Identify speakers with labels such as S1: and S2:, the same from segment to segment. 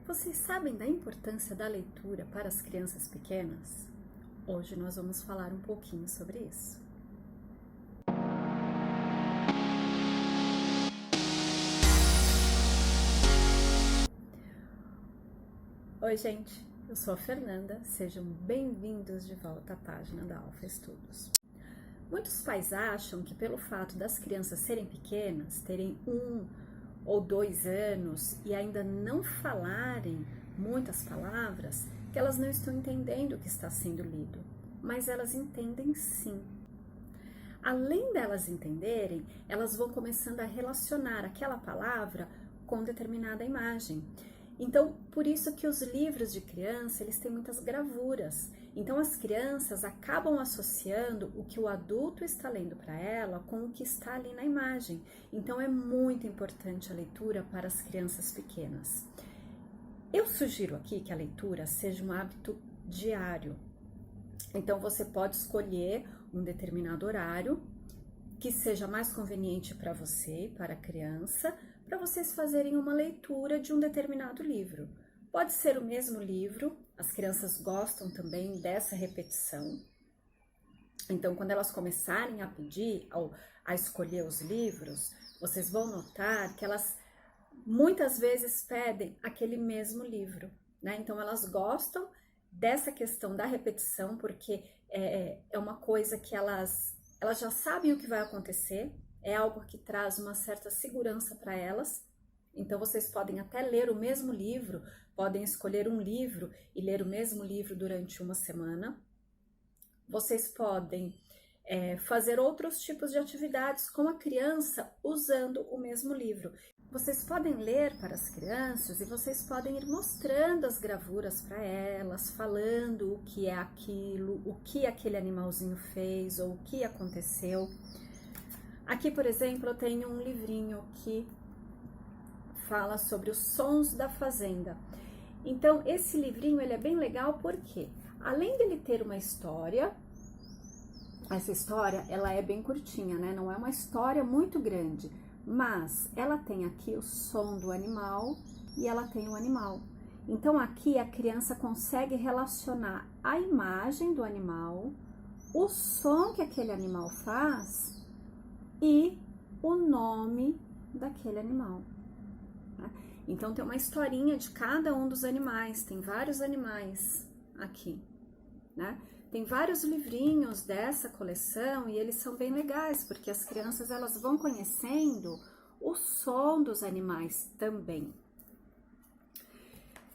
S1: Vocês sabem da importância da leitura para as crianças pequenas? Hoje nós vamos falar um pouquinho sobre isso. Oi, gente, eu sou a Fernanda, sejam bem-vindos de volta à página da Alfa Estudos. Muitos pais acham que pelo fato das crianças serem pequenas, terem 1 ou 2 anos e ainda não falarem muitas palavras, que elas não estão entendendo o que está sendo lido, mas elas entendem sim. Além delas entenderem, elas vão começando a relacionar aquela palavra com determinada imagem. Então, por isso que os livros de criança, eles têm muitas gravuras. Então, as crianças acabam associando o que o adulto está lendo para ela com o que está ali na imagem. Então, é muito importante a leitura para as crianças pequenas. Eu sugiro aqui que a leitura seja um hábito diário. Então, você pode escolher um determinado horário que seja mais conveniente para você e para a criança, para vocês fazerem uma leitura de um determinado livro. Pode ser o mesmo livro, as crianças gostam também dessa repetição. Então, quando elas começarem a pedir, a escolher os livros, vocês vão notar que elas muitas vezes pedem aquele mesmo livro, né? Então, elas gostam dessa questão da repetição, porque é uma coisa que elas já sabem o que vai acontecer, é algo que traz uma certa segurança para elas. Então, vocês podem até ler o mesmo livro, podem escolher um livro e ler o mesmo livro durante uma semana. Vocês podem fazer outros tipos de atividades com a criança usando o mesmo livro. Vocês podem ler para as crianças e vocês podem ir mostrando as gravuras para elas, falando o que é aquilo, o que aquele animalzinho fez ou o que aconteceu. Aqui, por exemplo, eu tenho um livrinho que fala sobre os sons da fazenda. Então, esse livrinho ele é bem legal porque, além dele ter uma história, essa história ela é bem curtinha, né? Não é uma história muito grande, mas ela tem aqui o som do animal e ela tem o animal. Então, aqui a criança consegue relacionar a imagem do animal, o som que aquele animal faz e o nome daquele animal. Né? Então, tem uma historinha de cada um dos animais, tem vários animais aqui, né? Tem vários livrinhos dessa coleção e eles são bem legais, porque as crianças elas vão conhecendo o som dos animais também.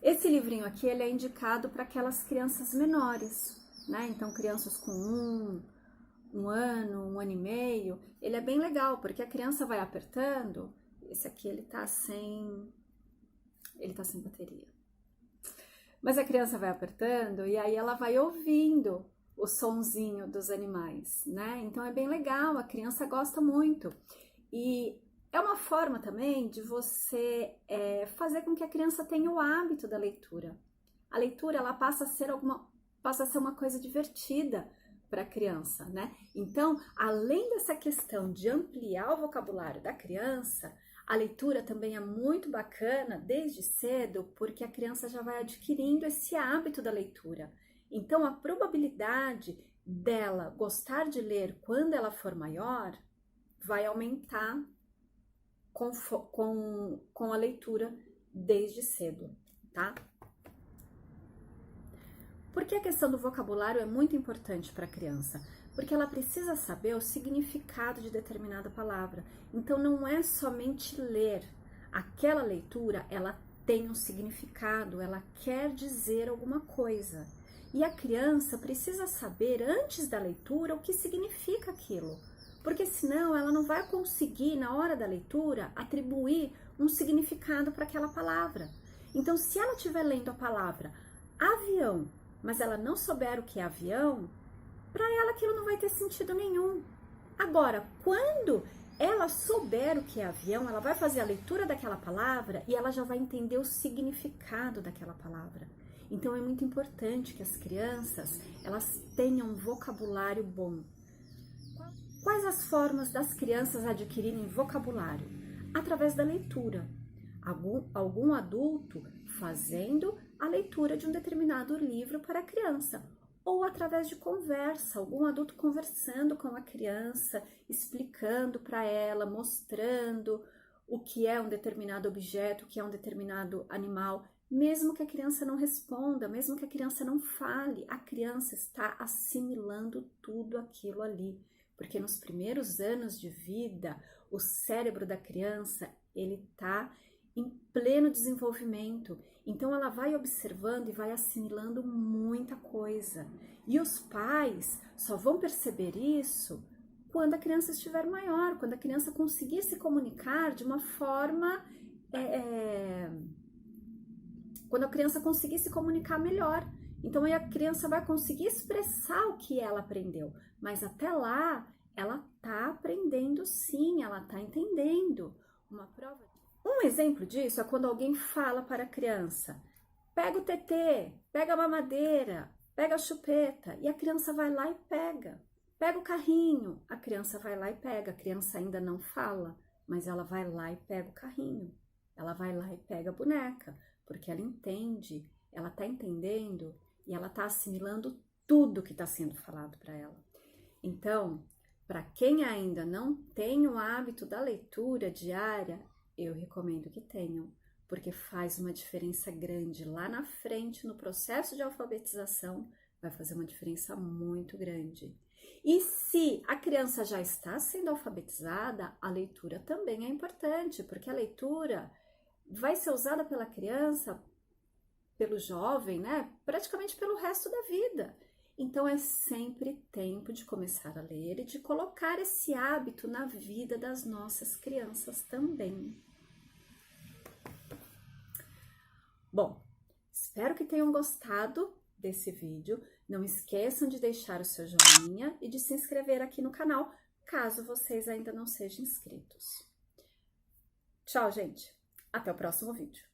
S1: Esse livrinho aqui ele é indicado para aquelas crianças menores, né? Então, crianças com um ano, 1 ano e meio, ele é bem legal, porque a criança vai apertando. Esse aqui ele tá sem bateria. Mas a criança vai apertando e aí ela vai ouvindo o sonzinho dos animais, né? Então é bem legal, a criança gosta muito. E é uma forma também de você fazer com que a criança tenha o hábito da leitura. A leitura ela passa a ser uma coisa divertida para a criança, né? Então, além dessa questão de ampliar o vocabulário da criança, a leitura também é muito bacana desde cedo, porque a criança já vai adquirindo esse hábito da leitura. Então, a probabilidade dela gostar de ler quando ela for maior vai aumentar com a leitura desde cedo, tá? Por que a questão do vocabulário é muito importante para a criança? Porque ela precisa saber o significado de determinada palavra. Então, não é somente ler. Aquela leitura, ela tem um significado, ela quer dizer alguma coisa. E a criança precisa saber, antes da leitura, o que significa aquilo. Porque senão ela não vai conseguir, na hora da leitura, atribuir um significado para aquela palavra. Então, se ela estiver lendo a palavra avião, mas ela não souber o que é avião, para ela aquilo não vai ter sentido nenhum. Agora, quando ela souber o que é avião, ela vai fazer a leitura daquela palavra e ela já vai entender o significado daquela palavra. Então, é muito importante que as crianças, elas tenham um vocabulário bom. Quais as formas das crianças adquirirem vocabulário? Através da leitura. algum adulto fazendo a leitura de um determinado livro para a criança, ou através de conversa, algum adulto conversando com a criança, explicando para ela, mostrando o que é um determinado objeto, o que é um determinado animal, mesmo que a criança não responda, mesmo que a criança não fale, a criança está assimilando tudo aquilo ali, porque nos primeiros anos de vida, o cérebro da criança, ele está em pleno desenvolvimento, então ela vai observando e vai assimilando muita coisa. E os pais só vão perceber isso quando a criança estiver maior, quando a criança conseguir se comunicar de uma forma, quando a criança conseguir se comunicar melhor. Então aí a criança vai conseguir expressar o que ela aprendeu, mas até lá ela está aprendendo sim, ela está entendendo. Um exemplo disso é quando alguém fala para a criança: pega o tetê, pega a mamadeira, pega a chupeta, e a criança vai lá e pega. Pega o carrinho, a criança vai lá e pega. A criança ainda não fala, mas ela vai lá e pega o carrinho. Ela vai lá e pega a boneca, porque ela entende, ela está entendendo e ela está assimilando tudo que está sendo falado para ela. Então, para quem ainda não tem o hábito da leitura diária, eu recomendo que tenham, porque faz uma diferença grande lá na frente, no processo de alfabetização, vai fazer uma diferença muito grande. E se a criança já está sendo alfabetizada, a leitura também é importante, porque a leitura vai ser usada pela criança, pelo jovem, né? Praticamente pelo resto da vida. Então é sempre tempo de começar a ler e de colocar esse hábito na vida das nossas crianças também. Bom, espero que tenham gostado desse vídeo. Não esqueçam de deixar o seu joinha e de se inscrever aqui no canal, caso vocês ainda não sejam inscritos. Tchau, gente! Até o próximo vídeo.